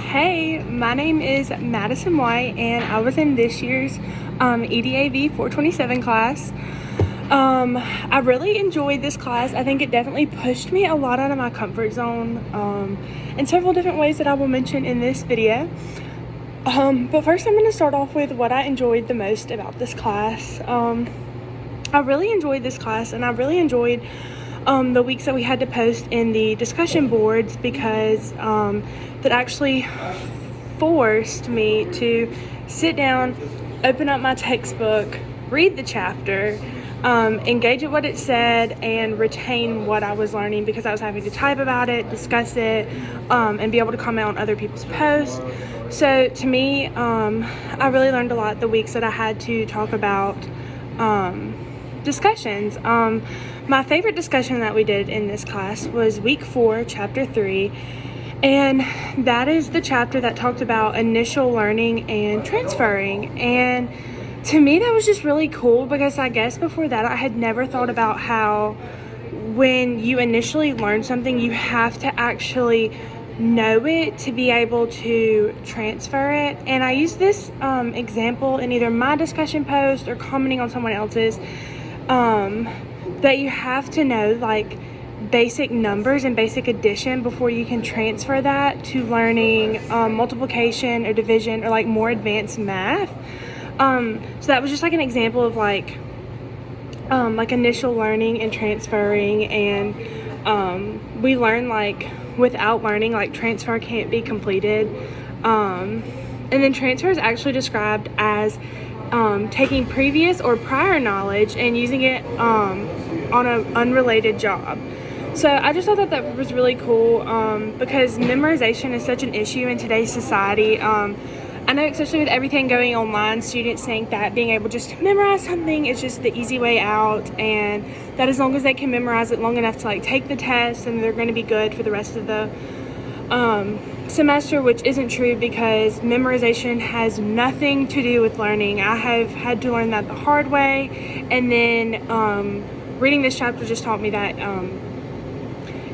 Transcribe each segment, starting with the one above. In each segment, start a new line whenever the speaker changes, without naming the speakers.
Hey, my name is Madison White, and I was in this year's EDAV 427 class. I really enjoyed this class. I think it definitely pushed me a lot out of my comfort zone in several different ways that I will mention in this video. But first I'm going to start off with what I enjoyed the most about this class. I really enjoyed this class, and I really enjoyed the weeks that we had to post in the discussion boards because that actually forced me to sit down, open up my textbook, read the chapter, engage at what it said, and retain what I was learning because I was having to type about it, discuss it, and be able to comment on other people's posts. So to me, I really learned a lot the weeks that I had to talk about discussions. My favorite discussion that we did in this class was week 4, chapter 3, and that is the chapter that talked about initial learning and transferring. And to me, that was just really cool because I guess before that I had never thought about how when you initially learn something, you have to actually know it to be able to transfer it. And I used this example in either my discussion post or commenting on someone else's, that you have to know like basic numbers and basic addition before you can transfer that to learning multiplication or division or like more advanced math. So that was just like an example of like initial learning and transferring, and we learned like without learning, like transfer can't be completed. And then transfer is actually described as taking previous or prior knowledge and using it on an unrelated job. So I just thought that was really cool because memorization is such an issue in today's society. I know, especially with everything going online, students think that being able just to memorize something is just the easy way out, and that as long as they can memorize it long enough to like take the test, and they're going to be good for the rest of the semester, which isn't true because memorization has nothing to do with learning. I have had to learn that the hard way, and then reading this chapter just taught me that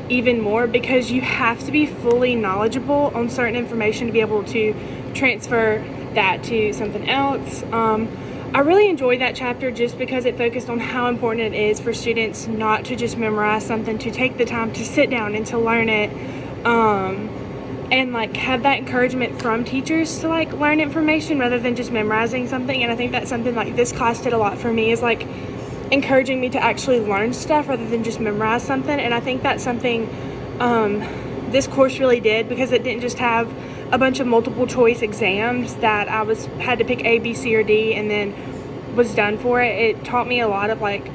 even more, because you have to be fully knowledgeable on certain information to be able to transfer that to something else. I really enjoyed that chapter just because it focused on how important it is for students not to just memorize something, to take the time to sit down and to learn it, and like have that encouragement from teachers to like learn information rather than just memorizing something. And I think that's something like this class did a lot for me, is like encouraging me to actually learn stuff rather than just memorize something. And I think that's something this course really did, because it didn't just have a bunch of multiple choice exams that I had to pick A, B, C, or D and then was done for it. It taught me a lot of like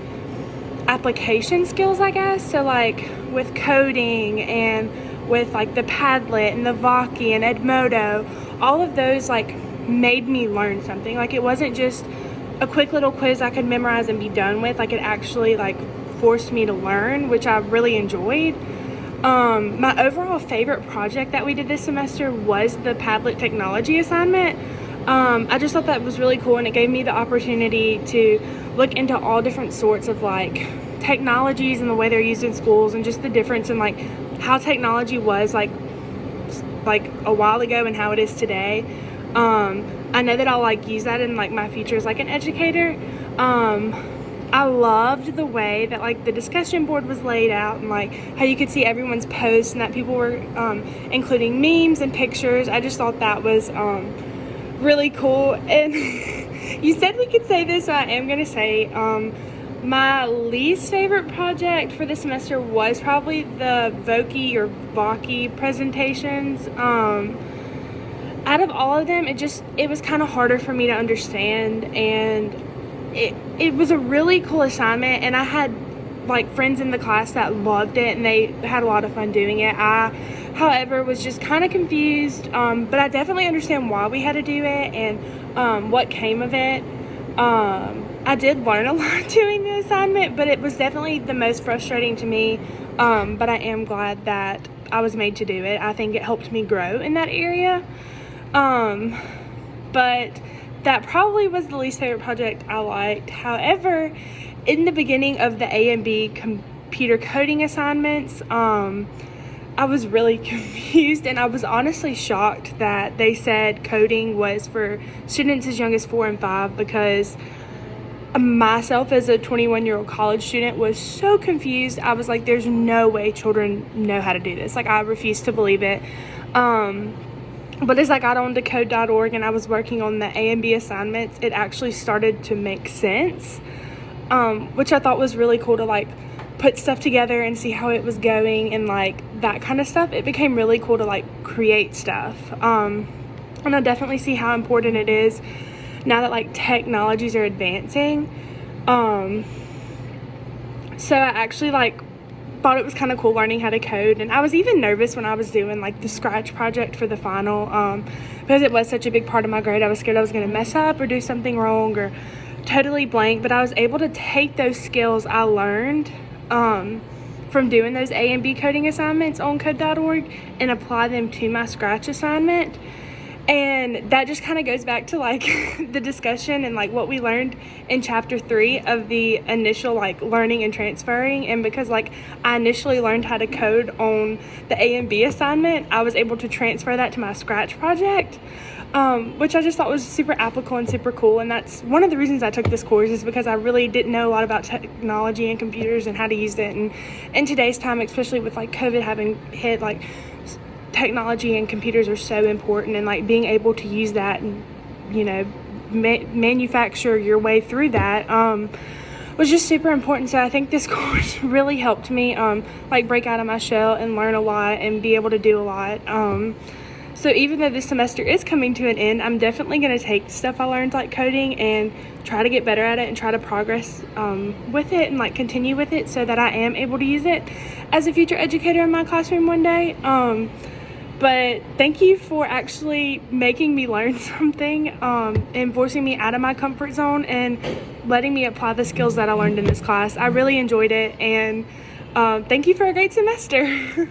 application skills, I guess. So like with coding and with like the Padlet and the Voci and Edmodo, all of those like made me learn something. Like it wasn't just a quick little quiz I could memorize and be done with. Like it actually like forced me to learn, which I really enjoyed. My overall favorite project that we did this semester was the Padlet technology assignment. I just thought that was really cool, and it gave me the opportunity to look into all different sorts of like technologies and the way they're used in schools, and just the difference in like how technology was like a while ago and how it is today. I know that I'll like use that in like my future as like an educator. I loved the way that like the discussion board was laid out, and like how you could see everyone's posts and that people were including memes and pictures. I just thought that was really cool. And you said we could say this, so I am going to say my least favorite project for this semester was probably the Voci presentations. Out of all of them, it was kind of harder for me to understand, and it was a really cool assignment, and I had like friends in the class that loved it and they had a lot of fun doing it. I, however, was just kind of confused, but I definitely understand why we had to do it and what came of it. I did learn a lot doing the assignment, but it was definitely the most frustrating to me, but I am glad that I was made to do it. I think it helped me grow in that area. But that probably was the least favorite project I liked. However, in the beginning of the A and B computer coding assignments, I was really confused, and I was honestly shocked that they said coding was for students as young as 4 and 5, because myself as a 21-year-old college student was so confused. I was like, there's no way children know how to do this. Like, I refused to believe it. But as I got on to code.org and I was working on the A and B assignments, it actually started to make sense, which I thought was really cool to like put stuff together and see how it was going and like that kind of stuff. It became really cool to like create stuff. And I definitely see how important it is now that like technologies are advancing. So I actually like thought it was kind of cool learning how to code, and I was even nervous when I was doing like the Scratch project for the final, because it was such a big part of my grade. I was scared I was going to mess up or do something wrong or totally blank, but I was able to take those skills I learned from doing those A and B coding assignments on code.org and apply them to my Scratch assignment. And that just kind of goes back to like the discussion and like what we learned in chapter 3 of the initial like learning and transferring. And because like I initially learned how to code on the A and B assignment, I was able to transfer that to my Scratch project, which I just thought was super applicable and super cool. And that's one of the reasons I took this course, is because I really didn't know a lot about technology and computers and how to use it. And in today's time, especially with like COVID having hit, like technology and computers are so important, and like being able to use that and, you know, manufacture your way through that was just super important. So I think this course really helped me like break out of my shell and learn a lot and be able to do a lot. So even though this semester is coming to an end, I'm definitely going to take stuff I learned like coding and try to get better at it and try to progress with it and like continue with it so that I am able to use it as a future educator in my classroom one day. But thank you for actually making me learn something and forcing me out of my comfort zone and letting me apply the skills that I learned in this class. I really enjoyed it, and thank you for a great semester.